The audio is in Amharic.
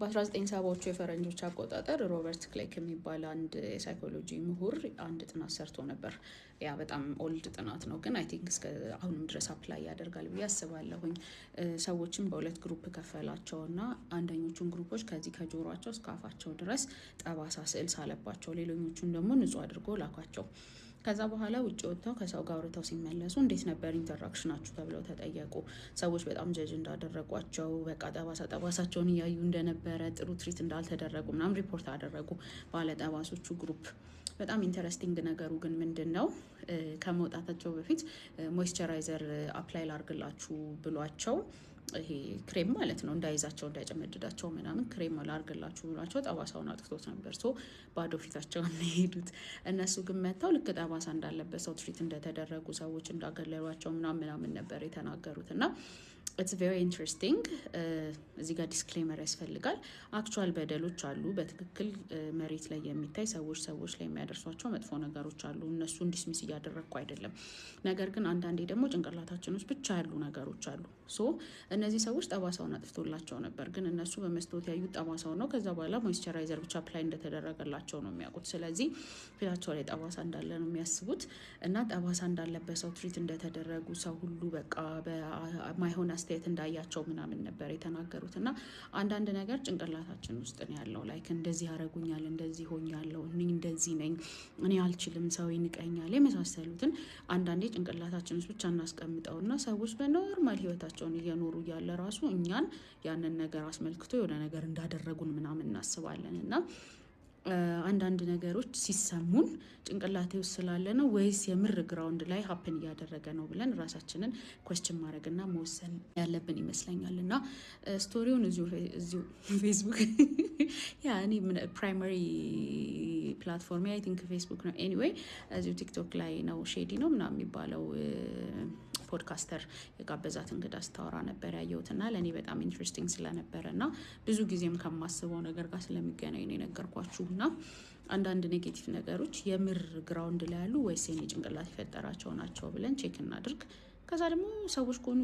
በ1970ዎቹ የፈረንጆች አቆጣጠር ሮበርት ክሌክ የሚባል አንድ የሳይኮሎጂ ምሁር አንድ ጥናት ሰርቶ ነበር። ያ በጣም ኦልድ ጥናት ነው፣ ግን አይ ቲንክ እስከ አሁንም ድረስ አፕላይ ያደርጋል ብዬ አስባለሁኝ። ሰዎችን በሁለት ግሩፕ ከፈላቸውና አንደኞቹን ግሩፖች ከዚህ ከጆሯቸው እስከ አፋቸው ድረስ ጠባሳ ስዕል ሳለባቸው፣ ሌሎኞቹን ደግሞ ንጹህ አድርጎ ላኳቸው። ከዛ በኋላ ውጭ ወጥተው ከሰው ጋር አውርተው ሲመለሱ እንዴት ነበር ኢንተራክሽናችሁ ተብለው ተጠየቁ። ሰዎች በጣም ጀጅ እንዳደረጓቸው፣ በቃ ጠባሳቸውን እያዩ እንደነበረ፣ ጥሩ ትሪት እንዳልተደረጉ ምናምን ሪፖርት አደረጉ ባለ ጠባሶቹ ግሩፕ። በጣም ኢንተረስቲንግ ነገሩ ግን ምንድን ነው፣ ከመውጣታቸው በፊት ሞይስቸራይዘር አፕላይ ላርግላችሁ ብሏቸው፣ ይሄ ክሬም ማለት ነው፣ እንዳይዛቸው እንዳይጨመድዳቸው ምናምን ክሬም ላርግላችሁ ብሏቸው ጠባሳውን አጥፍቶት ነበር። ሶ ባዶ ፊታቸውን የሄዱት። እነሱ ግን መጥተው ልክ ጠባሳ እንዳለበት ሰው ትሪት እንደተደረጉ፣ ሰዎች እንዳገለሏቸው ምናምን ነበር የተናገሩት። እና ኢትስ ቬሪ ኢንትረስቲንግ። እዚህ ጋር ዲስክሌመር ያስፈልጋል። አክቹዋል በደሎች አሉ፣ በትክክል መሬት ላይ የሚታይ ሰዎች ላይ የሚያደርሷቸው መጥፎ ነገሮች አሉ። እነሱን ዲስሚስ እያደረግኩ አይደለም። ነገር ግን አንዳንዴ ደግሞ ጭንቅላታችን ውስጥ ብቻ ያሉ ነገሮች አሉ። ሶ እነዚህ ሰዎች ጠባሳውን አጥፍቶላቸው ነበር፣ ግን እነሱ በመስታወት ያዩት ጠባሳው ነው። ከዛ በኋላ ሞይስቸራይዘር ብቻ አፕላይ እንደተደረገላቸው ነው የሚያውቁት። ስለዚህ ፊታቸው ላይ ጠባሳ እንዳለ ነው የሚያስቡት። እና ጠባሳ እንዳለበት ሰው ትሪት እንደተደረጉ ሰው ሁሉ በቃ በማይሆን አስተያየት እንዳያቸው ምናምን ነበር የተናገሩት። እና አንዳንድ ነገር ጭንቅላታችን ውስጥ ነው ያለው። ላይክ እንደዚህ ያደርጉኛል፣ እንደዚህ ሆኛለሁ፣ እኔ እንደዚህ ነኝ፣ እኔ አልችልም፣ ሰው ይንቀኛል፣ የመሳሰሉትን አንዳንዴ ጭንቅላታችን ውስጥ ብቻ እናስቀምጠውና ሰዎች በኖርማል ህይወታቸውን እየኖሩ እያለ ራሱ እኛን ያንን ነገር አስመልክቶ የሆነ ነገር እንዳደረጉን ምናምን እናስባለን። እና አንዳንድ ነገሮች ሲሰሙን ጭንቅላቴ ውስጥ ስላለ ነው ወይስ የምር ግራውንድ ላይ ሀፕን እያደረገ ነው ብለን ራሳችንን ኮስችን ማድረግና መወሰን ያለብን ይመስለኛል። እና ስቶሪውን እዚሁ ፌስቡክ እኔ ፕራይመሪ ፕላትፎርም አይ ቲንክ ፌስቡክ ነው። ኤኒዌይ እዚሁ ቲክቶክ ላይ ነው ሼዲ ነው ምናምን የሚባለው ፖድካስተር የጋበዛት እንግዳ ስታወራ ነበር ያየሁትና ለእኔ በጣም ኢንትረስቲንግ ስለነበረ እና ብዙ ጊዜም ከማስበው ነገር ጋር ስለሚገናኝ ነው የነገርኳችሁ። እና አንዳንድ ኔጌቲቭ ነገሮች የምር ግራውንድ ላይ ያሉ ወይስ የኔ ጭንቅላት የፈጠራቸው ናቸው ብለን ቼክ እናድርግ። ከዛ ደግሞ ሰዎች ከሆኑ